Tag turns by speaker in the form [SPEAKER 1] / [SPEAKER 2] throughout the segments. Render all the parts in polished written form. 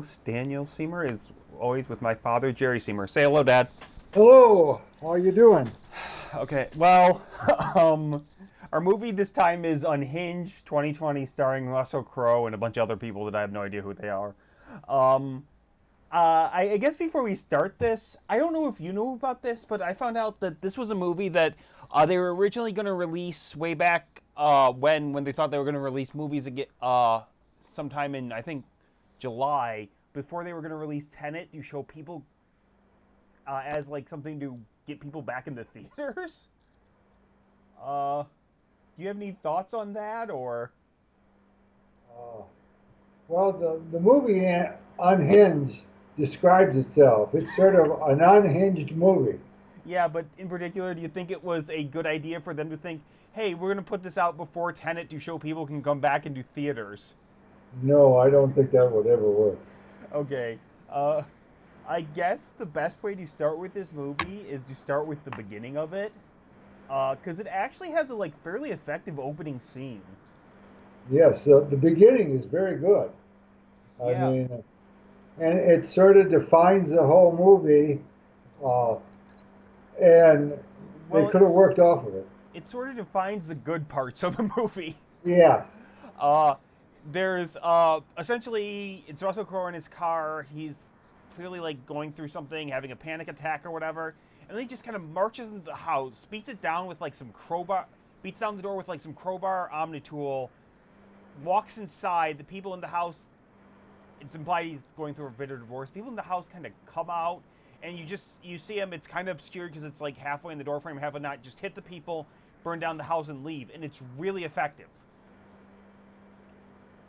[SPEAKER 1] host, Daniel Seymour, is always with my father, Jerry Seymour. Say hello, Dad.
[SPEAKER 2] Hello, how are you doing?
[SPEAKER 1] Okay, well, um, our movie this time is Unhinged 2020, starring Russell Crowe and a bunch of other people that I have no idea who they are. Um, I guess before we start this, I don't know if you knew about this, but I found out that this was a movie that they were originally going to release way back when they thought they were going to release movies again, sometime in, I think, July, before they were going to release Tenet to show people as like something to get people back in the theaters. Uh, do you have any thoughts on that, or?
[SPEAKER 2] Uh, well, the movie Unhinged describes itself. It's sort of an unhinged movie.
[SPEAKER 1] Yeah, but in particular, do you think it was a good idea for them to think, hey, we're gonna put this out before Tenet to show people can come back into theaters?
[SPEAKER 2] No, I don't think that would ever work.
[SPEAKER 1] Okay. Uh, I guess the best way to start with this movie is to start with the beginning of it, because it actually has a like fairly effective opening scene.
[SPEAKER 2] Yes, the beginning is very good. I
[SPEAKER 1] Yeah.
[SPEAKER 2] mean, and it sort of defines the whole movie, uh, and they
[SPEAKER 1] Well,
[SPEAKER 2] could have worked off of it.
[SPEAKER 1] it sort of defines the good parts of the movie.
[SPEAKER 2] Yeah,
[SPEAKER 1] Uh, there's essentially it's Russell Crowe in his car. He's clearly like going through something, having a panic attack or whatever, and then he just kind of marches into the house, beats it down with like some crowbar, beats down the door with like some crowbar, omni tool, walks inside. The people in the house, it's implied he's going through a bitter divorce. People in the house kind of come out, and you see him. It's kind of obscured because it's like halfway in the doorframe, halfway not. Just hit the people, burn down the house, and leave, and it's really effective.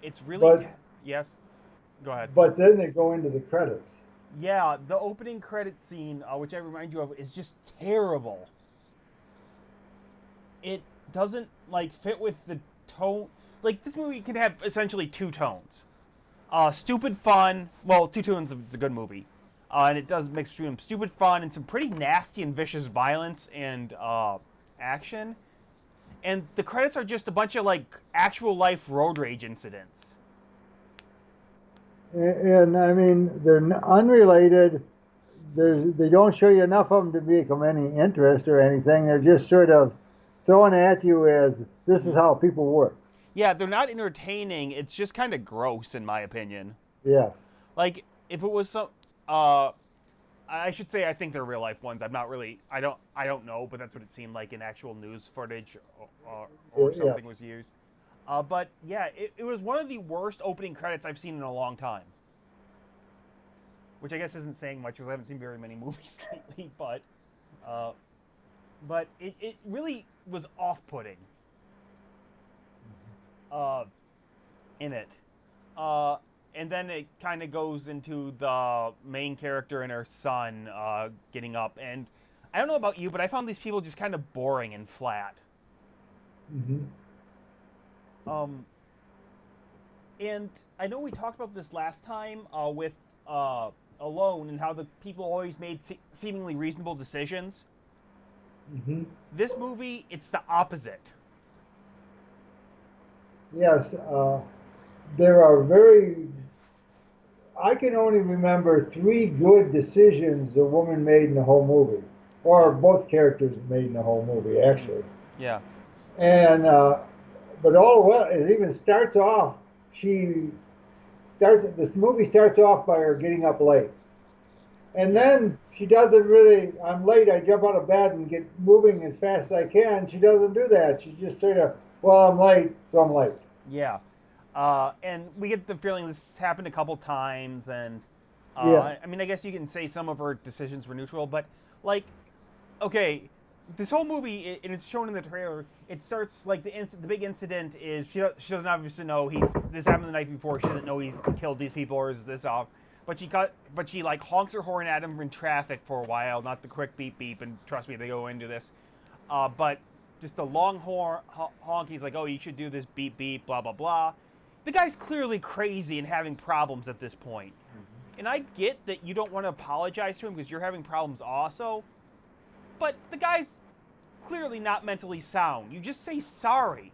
[SPEAKER 1] It's really
[SPEAKER 2] but
[SPEAKER 1] yes. Go ahead.
[SPEAKER 2] but then they go into the credits.
[SPEAKER 1] Yeah, the opening credit scene, which I remind you of, is just terrible. It doesn't like fit with the tone. Like this movie can have essentially two tones. Stupid fun. Well, two tones. It's a good movie, and it does mix between stupid fun and some pretty nasty and vicious violence and action. And the credits are just a bunch of like actual life road rage incidents.
[SPEAKER 2] And I mean, they're unrelated. They don't show you enough of them to become any interest or anything. They're just sort of thrown at you as this is
[SPEAKER 1] Mm-hmm.
[SPEAKER 2] how people work.
[SPEAKER 1] Yeah, they're not entertaining. It's just kind of gross, in my opinion.
[SPEAKER 2] Yes.
[SPEAKER 1] Like if it was some, uh, I should say I think they're real life ones. I'm not really. I don't know, but that's what it seemed like in actual news footage or
[SPEAKER 2] Yes.
[SPEAKER 1] something was used. But yeah, it was one of the worst opening credits I've seen in a long time. Which I guess isn't saying much because I haven't seen very many movies lately. Uh, but it really was off-putting uh, in it. Uh, and then it kind of goes into the main character and her son getting up. And I don't know about you, but I found these people just kind of boring and flat.
[SPEAKER 2] Hmm.
[SPEAKER 1] Um, and I know we talked about this last time with Alone and how the people always made seemingly reasonable decisions.
[SPEAKER 2] Hmm.
[SPEAKER 1] This movie, it's the opposite.
[SPEAKER 2] Yes. There are very. I can only remember three good decisions the woman made in the whole movie, or
[SPEAKER 1] Yeah.
[SPEAKER 2] both characters made in the whole movie,
[SPEAKER 1] Mm.
[SPEAKER 2] actually.
[SPEAKER 1] Yeah.
[SPEAKER 2] And but all well, it even starts off. She starts. This movie starts off by her getting up late. And
[SPEAKER 1] Yeah.
[SPEAKER 2] then she doesn't really, I'm late, I jump out of bed and get moving as fast as I can. She doesn't do that. She just sort of, well, I'm late, so I'm late.
[SPEAKER 1] Yeah. And we get the feeling this has happened a couple times, and
[SPEAKER 2] Yeah,
[SPEAKER 1] I mean, I guess you can say some of her decisions were neutral, but like, okay, this whole movie, and it's shown in the trailer. It starts like the big incident is she doesn't obviously know he's this happened the night before. She doesn't know he's killed these people or is this off. But she like honks her horn at him in traffic for a while, not the quick beep beep. And trust me, they go into this. But just a long honk. He's like, oh, you should do this beep beep, blah blah blah. The guy's clearly crazy and having problems at this point. And I get that you don't want to apologize to him because you're having problems also. But the guy's clearly not mentally sound. You just say sorry.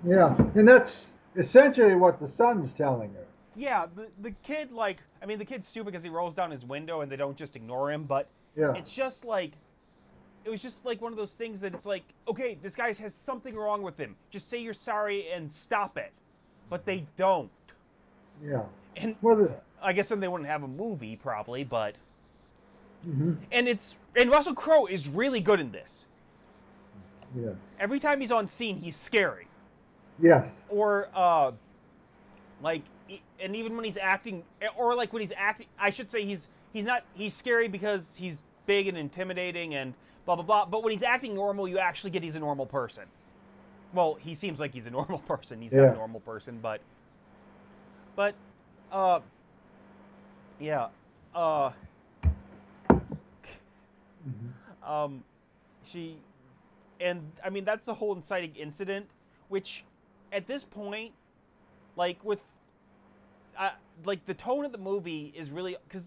[SPEAKER 2] yeah. And that's essentially what the son's telling her.
[SPEAKER 1] yeah, the kid, like, I mean, the kid's stupid because he rolls down his window and they don't just ignore him, but
[SPEAKER 2] Yeah.
[SPEAKER 1] it's just like it was just like one of those things that it's like, okay, this guy has something wrong with him. Just say you're sorry and stop it. But they don't.
[SPEAKER 2] Yeah.
[SPEAKER 1] And
[SPEAKER 2] Well,
[SPEAKER 1] I guess then they wouldn't have a movie probably, but
[SPEAKER 2] hmm
[SPEAKER 1] and Russell Crowe is really good in this.
[SPEAKER 2] yeah.
[SPEAKER 1] Every time he's on scene, he's scary.
[SPEAKER 2] Yes.
[SPEAKER 1] Or like and even when he's acting or like when he's acting, I should say he's not he's scary because he's big and intimidating and blah blah blah, but when he's acting normal, you actually get he's a normal person. Well, he seems like he's a normal person. He's not a
[SPEAKER 2] Yeah.
[SPEAKER 1] normal person, but uh yeah. Uh
[SPEAKER 2] hmm
[SPEAKER 1] um she and I mean that's the whole inciting incident, which at this point, like with uh, like the tone of the movie is really because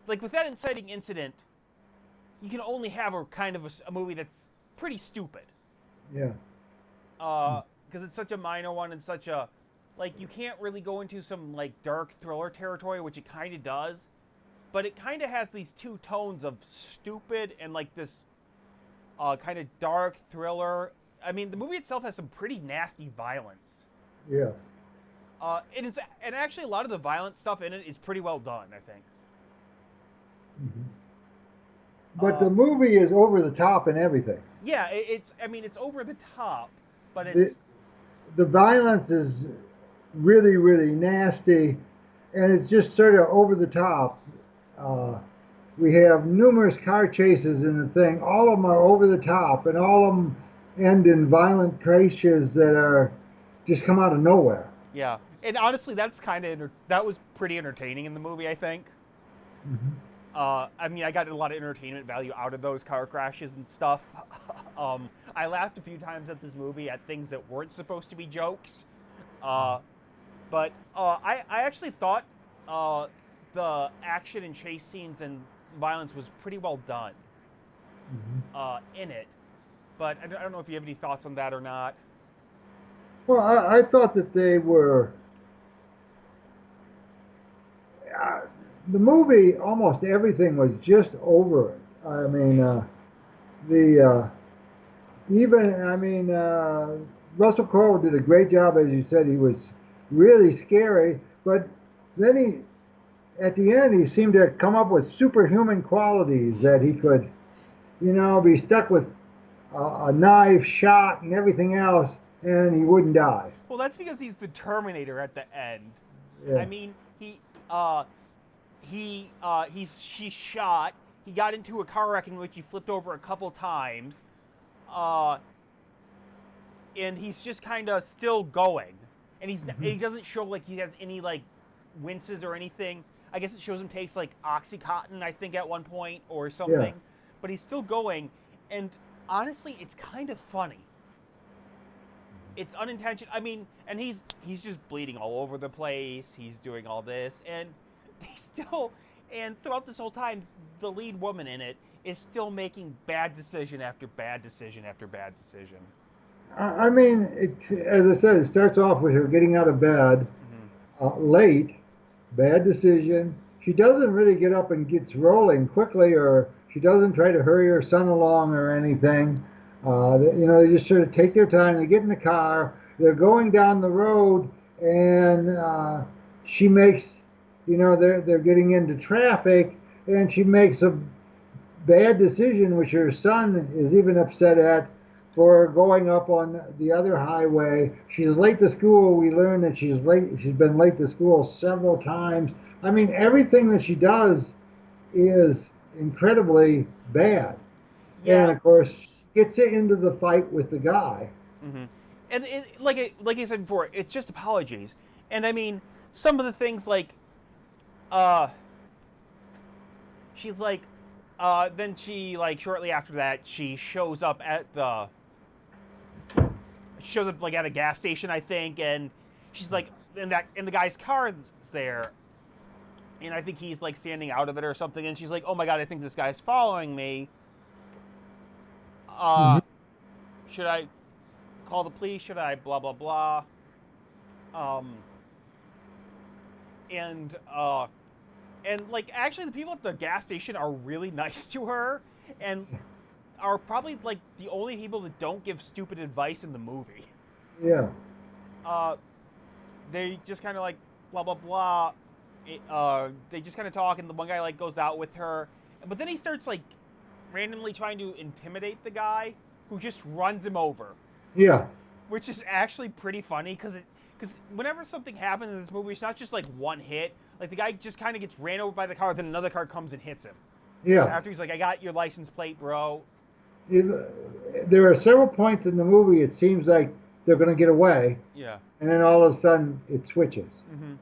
[SPEAKER 1] like with that inciting incident, you can only have a kind of a movie that's pretty stupid.
[SPEAKER 2] Yeah.
[SPEAKER 1] Because it's such a minor one and such a like you can't really go into some like dark thriller territory, which it kind of does, but it kind of has these two tones of stupid and like this kind of dark thriller. I mean, the movie itself has some pretty nasty violence.
[SPEAKER 2] Yes.
[SPEAKER 1] And actually a lot of the violent stuff in it is pretty well done, I think.
[SPEAKER 2] hmm But
[SPEAKER 1] Uh,
[SPEAKER 2] the movie is over the top and everything.
[SPEAKER 1] yeah, it's I mean it's over the top, but
[SPEAKER 2] The
[SPEAKER 1] it's
[SPEAKER 2] the violence is really really nasty, and it's just sort of over the top. Uh, we have numerous car chases in the thing. All of them are over the top, and all of them end in violent crashes that are just come out of nowhere.
[SPEAKER 1] yeah. And honestly, that was pretty entertaining in the movie, I think.
[SPEAKER 2] hmm
[SPEAKER 1] I mean, I got a lot of entertainment value out of those car crashes and stuff. I laughed a few times at this movie at things that weren't supposed to be jokes. Uh, but I actually thought uh, the action and chase scenes and violence was pretty well done
[SPEAKER 2] hmm
[SPEAKER 1] in it. But I don't know if you have any thoughts on that or not.
[SPEAKER 2] Well, I thought that they were. Uh, the movie, almost everything was just over it. I mean, the even I mean Russell Crowe did a great job, as you said. He was really scary, but then at the end he seemed to come up with superhuman qualities that he could, be stuck with a knife, shot, and everything else, and he wouldn't die.
[SPEAKER 1] Well, that's because he's the Terminator at the end.
[SPEAKER 2] Yeah.
[SPEAKER 1] I mean, uh she's shot. He got into a car wreck in which he flipped over a couple times. Uh and he's just kind of still going. And he
[SPEAKER 2] hmm
[SPEAKER 1] doesn't show like he has any like winces or anything. I guess it shows him takes like oxycontin, I think, at one point or
[SPEAKER 2] Yeah.
[SPEAKER 1] something. But he's still going, and honestly, it's kind of funny. It's unintentional. I mean, and he's just bleeding all over the place. He's doing all this, and they still and throughout this whole time, the lead woman in it is still making bad decision after bad decision after bad decision.
[SPEAKER 2] I mean, as I said, it starts off with her getting out of bed
[SPEAKER 1] Hmm.
[SPEAKER 2] late, bad decision. She doesn't really get up and gets rolling quickly, or she doesn't try to hurry her son along or anything. They just sort of take their time. They get in the car. They're going down the road, and she makes, they're getting into traffic, and she makes a bad decision, which her son is even upset at, for going up on the other highway. She's late to school. We learn that she's late. She's been late to school several times. I mean, everything that she does is incredibly bad. And
[SPEAKER 1] Yeah.
[SPEAKER 2] of course, gets into the fight with the guy.
[SPEAKER 1] Hmm. And like I said before, it's just apologies. And I mean, some of the things like uh, she's like, then she like shortly after that she shows up like at a gas station, I think, and she's like, and the guy's car is there, and I think he's like standing out of it or something, and she's like, oh my god, I think this guy's following me. Uh,
[SPEAKER 2] Mhm.
[SPEAKER 1] should I call the police? Should I blah blah blah? Um, and like actually the people at the gas station are really nice to her, and are probably like the only people that don't give stupid advice in the movie.
[SPEAKER 2] Yeah.
[SPEAKER 1] Uh, they just kind of like blah blah blah. They just kind of talk, and the one guy like goes out with her, but then he starts like randomly trying to intimidate the guy who just runs him over,
[SPEAKER 2] Yeah.
[SPEAKER 1] which is actually pretty funny because whenever something happens in this movie, it's not just like one hit. Like the guy just kind of gets ran over by the car, then another car comes and hits him.
[SPEAKER 2] Yeah.
[SPEAKER 1] After he's like, "I got your license plate, bro."
[SPEAKER 2] You, there are several points in the movie it seems like they're going to get away,
[SPEAKER 1] Yeah.
[SPEAKER 2] and then all of a sudden it switches.
[SPEAKER 1] Mm-hmm.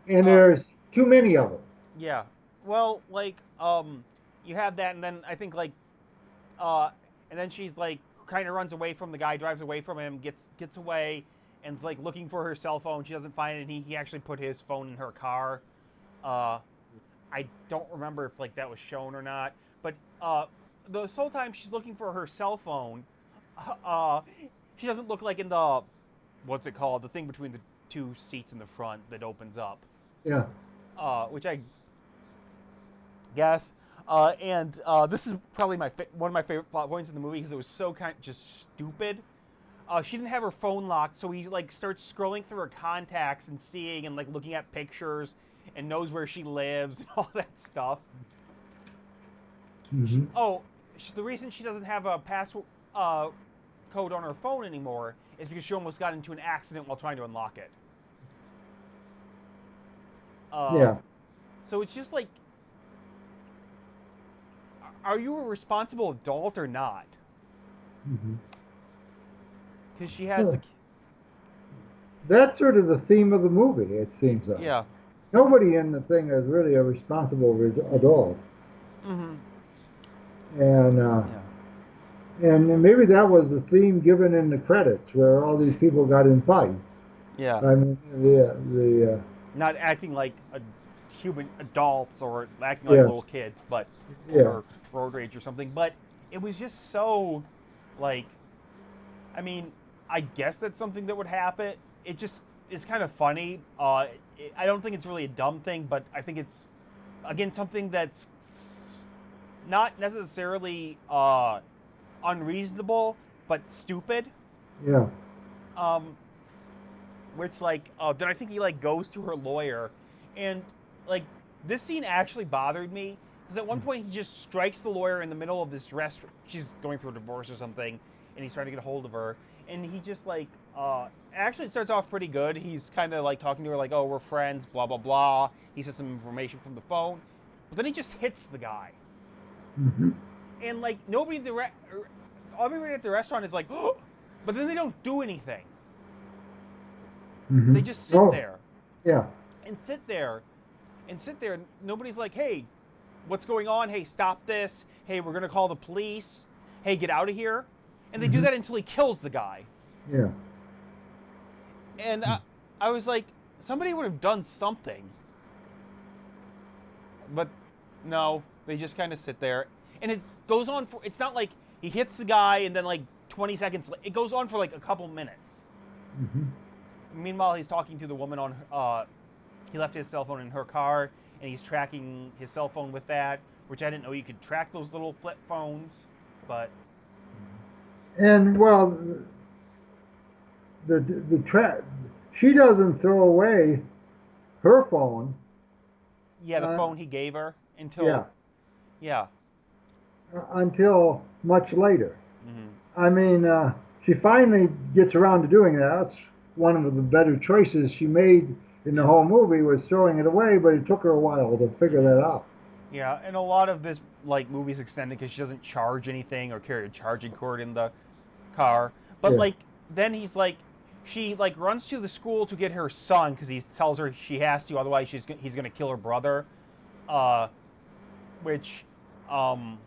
[SPEAKER 2] And
[SPEAKER 1] Uh,
[SPEAKER 2] there's too many of them.
[SPEAKER 1] yeah. Well, like, you have that, and then I think uh, and then she's like, kind of runs away from the guy, drives away from him, gets away, and is like looking for her cell phone. She doesn't find it. And he actually put his phone in her car. Uh, I don't remember if like that was shown or not, but this whole time she's looking for her cell phone. Uh, she doesn't look like in the what's it called, the thing between the two seats in the front that opens up.
[SPEAKER 2] Yeah.
[SPEAKER 1] Which I guess. And this is probably one of my favorite plot points in the movie because it was so kind of just stupid. She didn't have her phone locked, so he like starts scrolling through her contacts and seeing and like looking at pictures and knows where she lives and all that stuff.
[SPEAKER 2] Hmm.
[SPEAKER 1] Oh, the reason she doesn't have a password uh, code on her phone anymore is because she almost got into an accident while trying to unlock it. Uh,
[SPEAKER 2] Yeah.
[SPEAKER 1] so it's just like, are you a responsible adult or not?
[SPEAKER 2] Hmm.
[SPEAKER 1] Because she has
[SPEAKER 2] Huh.
[SPEAKER 1] a
[SPEAKER 2] That's sort of the theme of the movie, it seems like.
[SPEAKER 1] yeah.
[SPEAKER 2] Nobody in the thing is really a responsible adult.
[SPEAKER 1] Mm-hmm.
[SPEAKER 2] And
[SPEAKER 1] Yeah.
[SPEAKER 2] and maybe that was the theme given in the credits, where all these people got in fights.
[SPEAKER 1] Yeah.
[SPEAKER 2] I mean,
[SPEAKER 1] Not acting like a human adults or acting like
[SPEAKER 2] yeah,
[SPEAKER 1] little kids, but
[SPEAKER 2] yeah,
[SPEAKER 1] over road rage or something. But it was just so like, I mean, I guess that's something that would happen. It just is kind of funny. I don't think it's really a dumb thing, but I think it's again something that's not necessarily unreasonable, but stupid.
[SPEAKER 2] yeah.
[SPEAKER 1] Um, which like then I think he like goes to her lawyer, and like this scene actually bothered me because at one point he just strikes the lawyer in the middle of this restaurant. She's going through a divorce or something, and he's trying to get a hold of her, and he just like actually it starts off pretty good. He's kind of like talking to her like, oh, we're friends, blah blah blah. He says some information from the phone, but then he just hits the guy,
[SPEAKER 2] Hmm.
[SPEAKER 1] and like nobody at everybody at the restaurant is like, oh, but then they don't do anything.
[SPEAKER 2] Hmm.
[SPEAKER 1] They just sit
[SPEAKER 2] Oh,
[SPEAKER 1] there
[SPEAKER 2] yeah.
[SPEAKER 1] and sit there and sit there. Nobody's like, hey, what's going on? Hey, stop this. Hey, we're going to call the police. Hey, get out of here. And they do
[SPEAKER 2] Hmm.
[SPEAKER 1] that until he kills the guy.
[SPEAKER 2] Yeah.
[SPEAKER 1] And I was like, somebody would have done something. But no, they just kind of sit there. And it goes on for, it's not like he hits the guy and then like 20 seconds, it goes on for like a couple minutes.
[SPEAKER 2] Hmm.
[SPEAKER 1] Meanwhile, he's talking to the woman on, he left his cell phone in her car, and he's tracking his cell phone with that, which I didn't know you could track those little flip phones. But
[SPEAKER 2] And well, the tra- she doesn't throw away her phone.
[SPEAKER 1] yeah, the
[SPEAKER 2] Uh,
[SPEAKER 1] phone he gave her
[SPEAKER 2] yeah,
[SPEAKER 1] until yeah,
[SPEAKER 2] until much later.
[SPEAKER 1] mm-hmm.
[SPEAKER 2] I mean, she finally gets around to doing that. That's one of the better choices she made in the
[SPEAKER 1] Yeah,
[SPEAKER 2] whole movie was throwing it away, but it took her a while to figure
[SPEAKER 1] mm-hmm.
[SPEAKER 2] that out.
[SPEAKER 1] Yeah, and a lot of this like movie's extended because she doesn't charge anything or carry a charging cord in the car. But
[SPEAKER 2] Yeah.
[SPEAKER 1] like then he's like, she like runs to the school to get her son because he tells her she has to, otherwise he's gonna kill her brother. Uh, which um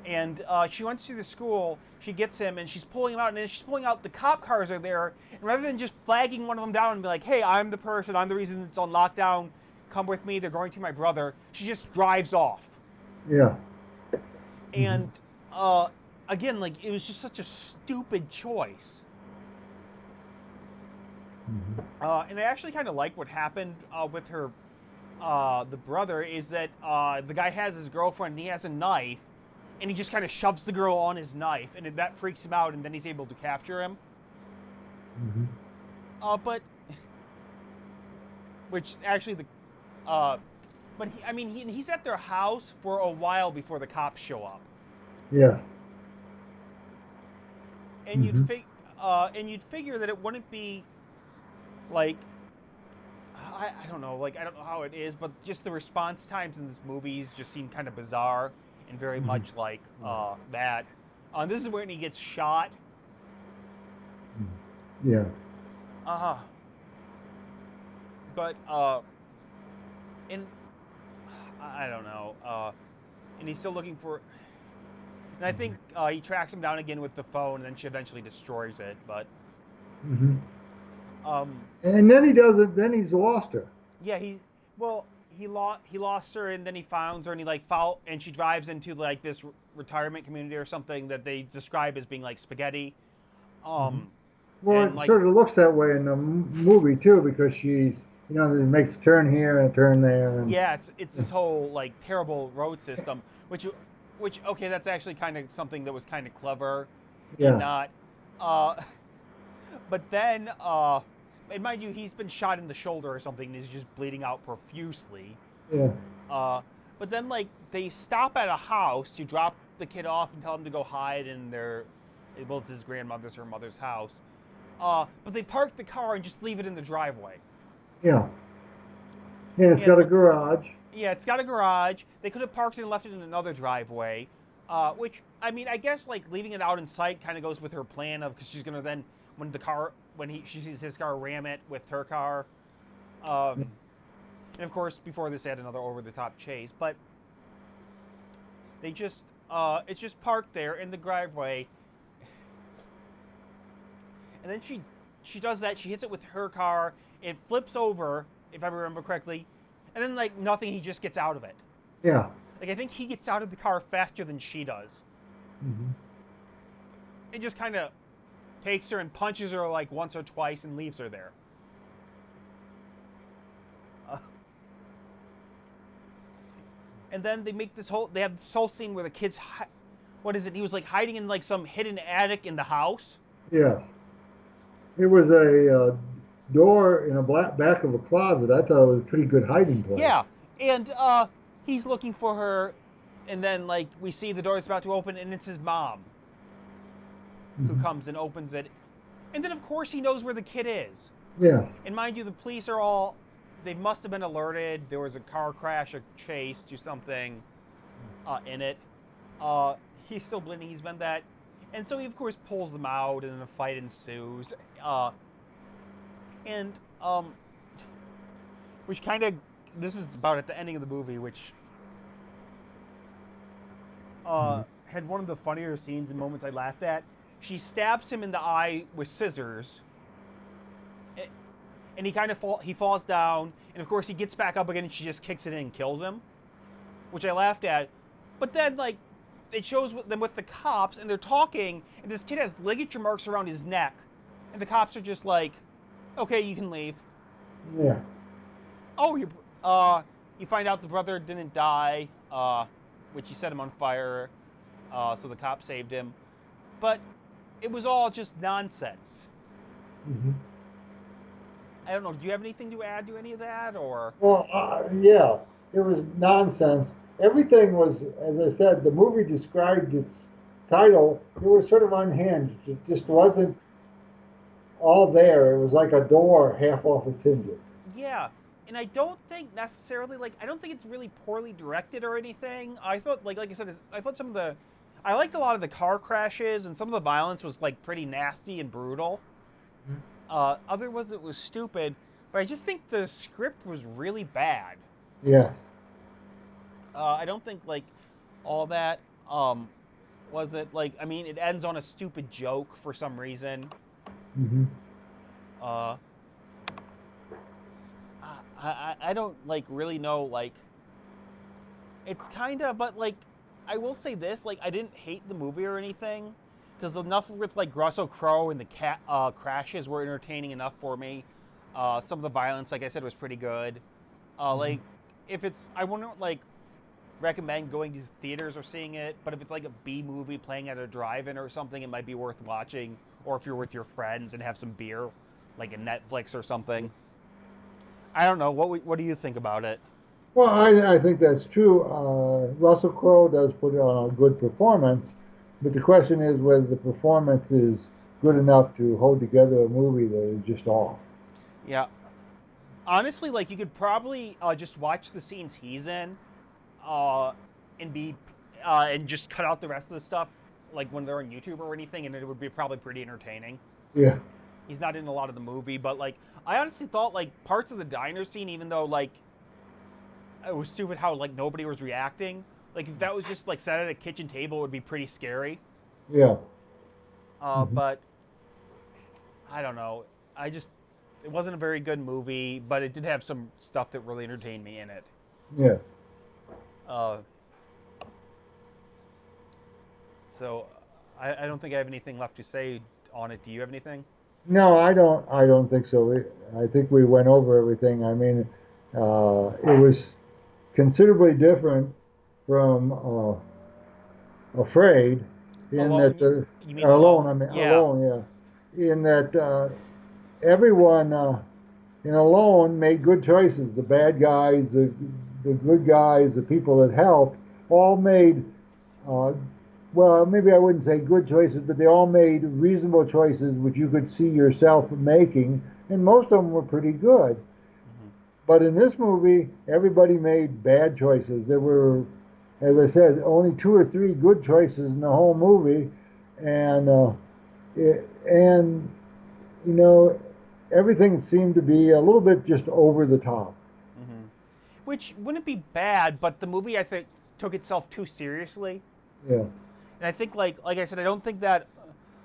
[SPEAKER 1] and she went to the school. She gets him, and she's pulling him out, and as she's pulling out, the cop cars are there. And rather than just flagging one of them down and be like, "Hey, I'm the person. I'm the reason it's on lockdown. Come with me. They're going to my brother," she just drives off.
[SPEAKER 2] Yeah. Hmm.
[SPEAKER 1] And again, like it was just such a stupid choice.
[SPEAKER 2] Hmm.
[SPEAKER 1] And I actually kind of like what happened with her. the brother is that the guy has his girlfriend and he has a knife, and he just kind of shoves the girl on his knife, and that freaks him out, and then he's able to capture him.
[SPEAKER 2] Hmm.
[SPEAKER 1] But which actually the uh, but I mean he's at their house for a while before the cops show up,
[SPEAKER 2] Yes.
[SPEAKER 1] and
[SPEAKER 2] Hmm.
[SPEAKER 1] you'd figure that it wouldn't be like I don't know, like I don't know how it is, but just the response times in this movies just seem kind of bizarre and very
[SPEAKER 2] Hmm.
[SPEAKER 1] much like
[SPEAKER 2] Right.
[SPEAKER 1] that. This is when he gets shot.
[SPEAKER 2] Yeah.
[SPEAKER 1] Uh but and I don't know. And he's still looking for. And I think he tracks him down again with the phone, and then she eventually destroys it. But
[SPEAKER 2] Hmm.
[SPEAKER 1] um,
[SPEAKER 2] And then he doesn't. Then he's lost her.
[SPEAKER 1] yeah, well he lost her, and then he finds her, and he like follow, and she drives into like this retirement community or something that they describe as being like spaghetti.
[SPEAKER 2] Hmm.
[SPEAKER 1] Um,
[SPEAKER 2] Well,
[SPEAKER 1] and
[SPEAKER 2] it
[SPEAKER 1] like
[SPEAKER 2] sort of looks that way in the movie too, because it makes a turn here and a turn there, and
[SPEAKER 1] yeah, it's this whole like terrible road system, which okay, that's actually kind of something that was kind of clever, and
[SPEAKER 2] yeah,
[SPEAKER 1] not. Uh, but then, and mind you, he's been shot in the shoulder or something, and he's just bleeding out profusely.
[SPEAKER 2] yeah.
[SPEAKER 1] Uh, but then like they stop at a house to drop the kid off and tell him to go hide in their, well, it's his grandmother's, her mother's house. But they park the car and just leave it in the driveway.
[SPEAKER 2] Yeah, and it's
[SPEAKER 1] And
[SPEAKER 2] got a garage.
[SPEAKER 1] yeah, it's got a garage. They could have parked it and left it in another driveway. Which I mean, I guess like leaving it out in sight kind of goes with her plan of because she's gonna then when she sees his car ram it with her car. Um, and of course, before this, they had another over the top chase. But they just it's just parked there in the driveway, and then she does that. She hits it with her car. It flips over, if I remember correctly, and then like nothing, he just gets out of it.
[SPEAKER 2] Yeah.
[SPEAKER 1] Like I think he gets out of the car faster than she does.
[SPEAKER 2] Hmm.
[SPEAKER 1] It just kind of takes her and punches her like once or twice and leaves her there. Uh, and then they have this whole scene where the kid's what is it? He was like hiding in like some hidden attic in the house.
[SPEAKER 2] Yeah. It was a door in a back of a closet. I thought it was a pretty good hiding place.
[SPEAKER 1] Yeah, and he's looking for her, and then like we see the door is about to open, and it's his mom who
[SPEAKER 2] Hmm.
[SPEAKER 1] comes and opens it, and then of course he knows where the kid is.
[SPEAKER 2] Yeah.
[SPEAKER 1] And mind you, the police are all they must have been alerted. There was a car crash, a chase, or something in it. He's still bleeding. He's been that, and so he of course pulls them out, and then a fight ensues. And which kind of this is about at the ending of the movie, which
[SPEAKER 2] Hmm.
[SPEAKER 1] had one of the funnier scenes and moments I laughed at. She stabs him in the eye with scissors, and he falls down, and of course he gets back up again, and she just kicks it in and kills him, which I laughed at. But then like it shows them with the cops, and they're talking, and this kid has ligature marks around his neck, and the cops are just like, "Okay, you can leave."
[SPEAKER 2] Yeah.
[SPEAKER 1] Oh, you find out the brother didn't die, which he set him on fire, so the cop saved him. But it was all just nonsense.
[SPEAKER 2] Hmm.
[SPEAKER 1] I don't know. Do you have anything to add to any of that, or?
[SPEAKER 2] Well, yeah, it was nonsense. Everything was, as I said, the movie described its title. It was sort of unhinged. It just wasn't all there. It was like a door half off its hinges.
[SPEAKER 1] Yeah, and I don't think necessarily like I don't think it's really poorly directed or anything. I thought like I said, I thought I liked a lot of the car crashes, and some of the violence was like pretty nasty and brutal. Other was it was stupid, but I just think the script was really bad.
[SPEAKER 2] Yes.
[SPEAKER 1] I don't think like all that was it like I mean it ends on a stupid joke for some reason.
[SPEAKER 2] Hmm.
[SPEAKER 1] Uh, I don't like really know like it's kind of but like I will say this like I didn't hate the movie or anything because enough with like Russell Crowe and the cat crashes were entertaining enough for me. Some of the violence, like I said, was pretty good.
[SPEAKER 2] Hmm.
[SPEAKER 1] Like if it's, I wouldn't like recommend going to theaters or seeing it, but if it's like a B movie playing at a drive-in or something, it might be worth watching. Or if you're with your friends and have some beer, like a Netflix or something. I don't know. What do you think about it?
[SPEAKER 2] Well, I think that's true. Russell Crowe does put on a good performance, but the question is whether the performance is good enough to hold together a movie that is just off.
[SPEAKER 1] Yeah, honestly, like you could probably just watch the scenes he's in, uh, and be, and just cut out the rest of the stuff, like when they're on YouTube or anything, and it would be probably pretty entertaining.
[SPEAKER 2] Yeah.
[SPEAKER 1] He's not in a lot of the movie, but like I honestly thought like parts of the diner scene, even though like it was stupid how like nobody was reacting. Like if that was just like set at a kitchen table, it would be pretty scary.
[SPEAKER 2] Yeah. Hmm.
[SPEAKER 1] But I don't know. I just it wasn't a very good movie, but it did have some stuff that really entertained me in it.
[SPEAKER 2] Yes.
[SPEAKER 1] Uh, so I don't think I have anything left to say on it. Do you have anything?
[SPEAKER 2] No, I don't. I don't think so. I think we went over everything. I mean, it was considerably different from Afraid, in that
[SPEAKER 1] Alone?
[SPEAKER 2] the
[SPEAKER 1] You mean
[SPEAKER 2] Alone.
[SPEAKER 1] Alone?
[SPEAKER 2] I mean,
[SPEAKER 1] Yeah.
[SPEAKER 2] Alone. Yeah, in that everyone in Alone made good choices. The bad guys, the good guys, the people that helped, all made uh, well, maybe I wouldn't say good choices, but they all made reasonable choices which you could see yourself making, and most of them were pretty good.
[SPEAKER 1] Hmm.
[SPEAKER 2] But in this movie, everybody made bad choices. There were, as I said, only two or three good choices in the whole movie, and and you know, everything seemed to be a little bit just over the top.
[SPEAKER 1] Hmm. Which wouldn't be bad, but the movie I think took itself too seriously.
[SPEAKER 2] Yeah.
[SPEAKER 1] And I think like I said, I don't think that.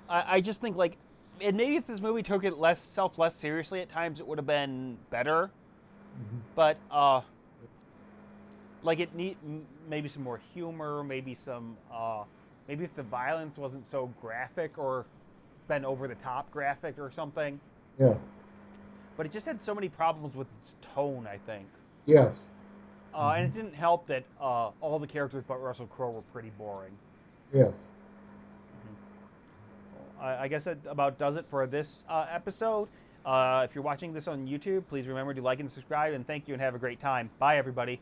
[SPEAKER 1] I just think like, and maybe if this movie took it less seriously at times, it would have been better.
[SPEAKER 2] Mhm.
[SPEAKER 1] But like it need maybe some more humor, maybe some maybe if the violence wasn't so graphic or been over the top graphic or something.
[SPEAKER 2] Yeah.
[SPEAKER 1] But it just had so many problems with its tone, I think.
[SPEAKER 2] Yes.
[SPEAKER 1] And
[SPEAKER 2] Hmm.
[SPEAKER 1] it didn't help that all the characters but Russell Crowe were pretty boring.
[SPEAKER 2] Yes.
[SPEAKER 1] Hmm. Well, I guess that about does it for this episode. If you're watching this on YouTube, please remember to like and subscribe. And thank you and have a great time. Bye, everybody.